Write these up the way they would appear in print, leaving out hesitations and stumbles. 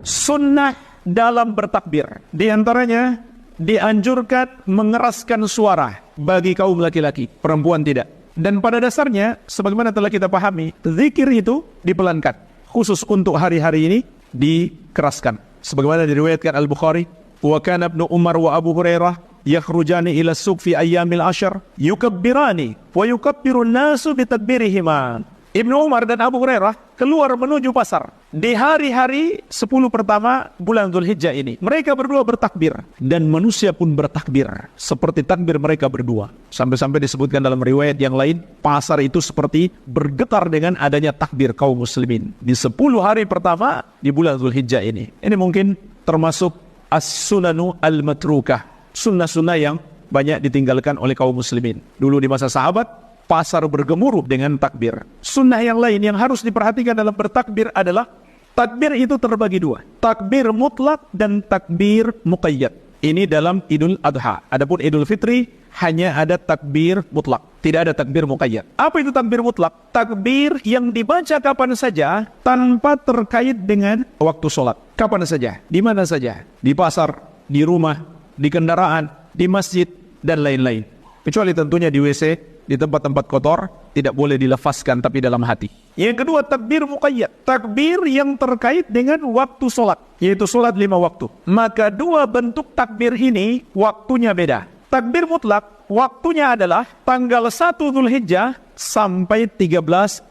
sunnah dalam bertakbir. Di antaranya dianjurkan mengeraskan suara bagi kaum laki-laki, perempuan tidak. Dan pada dasarnya, sebagaimana telah kita pahami, zikir itu dipelankan. Khusus untuk hari-hari ini dikeraskan. Sebagaimana diriwayatkan Al-Bukhari, wa kana Ibnu Umar wa Abu Hurairah yakhrujani ila suq fi ayyamil ashr yukabbirani wa yukabbirun nasu bi takbirihima. Ibnu Umar dan Abu Hurairah keluar menuju pasar di hari-hari 10 pertama bulan Dzulhijjah ini. Mereka berdua bertakbir dan manusia pun bertakbir seperti takbir mereka berdua. Sampai-sampai disebutkan dalam riwayat yang lain, pasar itu seperti bergetar dengan adanya takbir kaum muslimin di 10 hari pertama di bulan Dzulhijjah ini. Ini mungkin termasuk as-sunanu al-matrukah, sunnah-sunnah yang banyak ditinggalkan oleh kaum muslimin. Dulu di masa sahabat, pasar bergemuruh dengan takbir. Sunnah yang lain yang harus diperhatikan dalam bertakbir adalah takbir itu terbagi dua. Takbir mutlak dan takbir muqayyad. Ini dalam Idul Adha. Adapun Idul Fitri hanya ada takbir mutlak, tidak ada takbir muqayyad. Apa itu takbir mutlak? Takbir yang dibaca kapan saja tanpa terkait dengan waktu sholat. Kapan saja, di mana saja, di pasar, di rumah, di kendaraan, di masjid, dan lain-lain. Kecuali tentunya di WC, di tempat-tempat kotor, tidak boleh dilafazkan tapi dalam hati. Yang kedua, takbir muqayyad. Takbir yang terkait dengan waktu sholat, yaitu sholat 5 waktu. Maka dua bentuk takbir ini waktunya beda. Takbir mutlak, waktunya adalah tanggal 1 Dzulhijjah sampai 13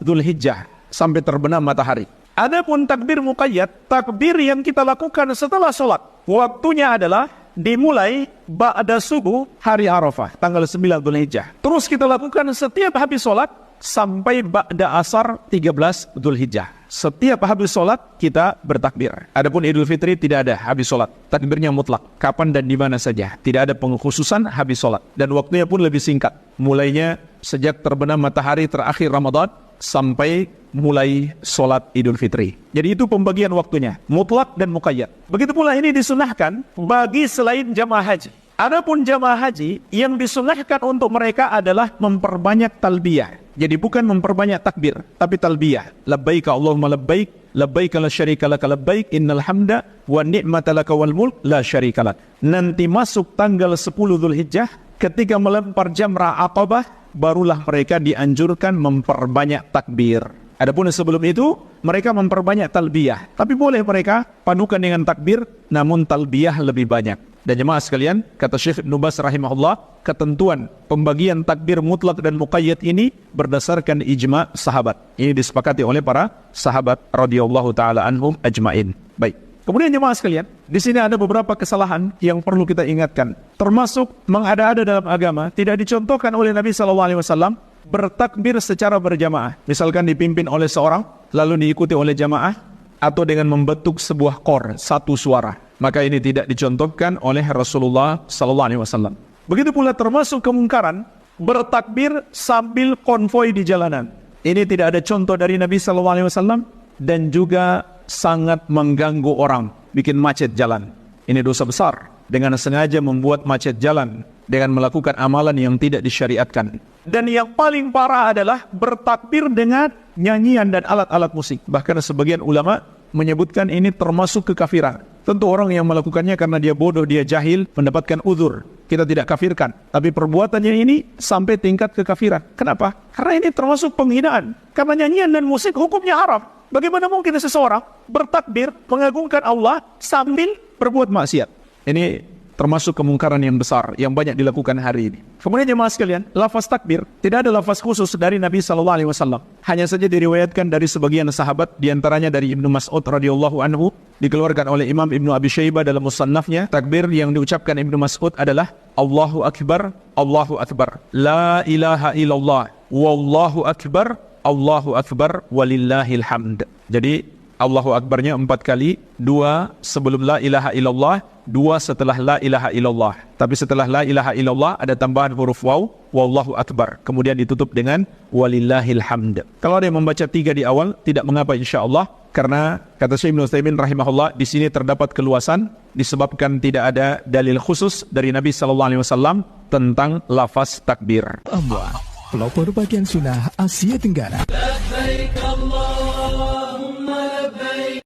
Dzulhijjah, sampai terbenam matahari. Adapun takbir muqayyad, takbir yang kita lakukan setelah sholat, waktunya adalah dimulai ba'da subuh hari Arafah, tanggal 9 Dzulhijjah. Terus kita lakukan setiap habis sholat sampai ba'da asar 13 Dzulhijjah. Setiap habis sholat kita bertakbir. Adapun Idul Fitri tidak ada habis sholat. Takbirnya mutlak, kapan dan di mana saja. Tidak ada pengkhususan habis sholat. Dan waktunya pun lebih singkat. Mulainya sejak terbenam matahari terakhir Ramadan sampai mulai sholat Idul Fitri. Jadi itu pembagian waktunya, mutlak dan muqayyad. Begitu pula ini disunahkan bagi selain jamaah haji. Adapun jamaah haji, yang disunahkan untuk mereka adalah memperbanyak talbiyah. Jadi bukan memperbanyak takbir, tapi talbiyah. Labbaik Allahumma labbaik, labbaik la syarika laka labbaik, innal hamda wa ni'mata laka wal mulk la syarika lak. Nanti masuk tanggal 10 Dzulhijjah, ketika melempar jamrah Aqabah, barulah mereka dianjurkan memperbanyak takbir. Adapun sebelum itu, mereka memperbanyak talbiyah. Tapi boleh mereka padukan dengan takbir, namun talbiyah lebih banyak. Dan jemaah sekalian, kata Syekh Ibnu Baz rahimahullah, ketentuan pembagian takbir mutlak dan muqayyad ini berdasarkan ijma' sahabat. Ini disepakati oleh para sahabat radhiyallahu taala anhum ajmain. Baik. Kemudian jemaah sekalian, di sini ada beberapa kesalahan yang perlu kita ingatkan. Termasuk mengada-ada dalam agama, tidak dicontohkan oleh Nabi SAW bertakbir secara berjamaah. Misalkan dipimpin oleh seorang, lalu diikuti oleh jamaah, atau dengan membentuk sebuah kor, satu suara. Maka ini tidak dicontohkan oleh Rasulullah SAW. Begitu pula termasuk kemungkaran bertakbir sambil konvoi di jalanan. Ini tidak ada contoh dari Nabi SAW dan juga sangat mengganggu orang, bikin macet jalan. Ini dosa besar dengan sengaja membuat macet jalan dengan melakukan amalan yang tidak disyariatkan. Dan yang paling parah adalah bertakbir dengan nyanyian dan alat-alat musik. Bahkan sebagian ulama menyebutkan ini termasuk kekafiran. Tentu orang yang melakukannya karena dia bodoh, dia jahil, mendapatkan uzur. Kita tidak kafirkan. Tapi perbuatannya ini sampai tingkat kekafiran. Kenapa? Karena ini termasuk penghinaan. Karena nyanyian dan musik hukumnya haram. Bagaimana mungkin seseorang bertakbir mengagungkan Allah sambil berbuat maksiat? Ini termasuk kemungkaran yang besar yang banyak dilakukan hari ini. Kemudian jemaah sekalian, lafaz takbir tidak ada lafaz khusus dari Nabi SAW. Hanya saja diriwayatkan dari sebagian sahabat, diantaranya dari Ibnu Mas'ud radhiyallahu anhu, dikeluarkan oleh Imam Ibnu Abi Syaibah dalam musannafnya. Takbir yang diucapkan Ibnu Mas'ud adalah Allahu Akbar, Allahu Akbar, La ilaha illallah, Wallahu Akbar, Allahu Akbar, Walillahil hamd. Jadi Allahu Akbarnya 4 kali, 2 sebelum la ilaha illallah, 2 setelah la ilaha illallah. Tapi setelah la ilaha illallah ada tambahan huruf waw, wallahu akbar. Kemudian ditutup dengan walillahil hamd. Kalau ada yang membaca 3 di awal, tidak mengapa insyaallah, karena kata Syekh Ibnu Utsaimin rahimahullah, di sini terdapat keluasan disebabkan tidak ada dalil khusus dari Nabi SAW tentang lafaz takbir. Allah, pelopor bagian sunnah Asia Tenggara.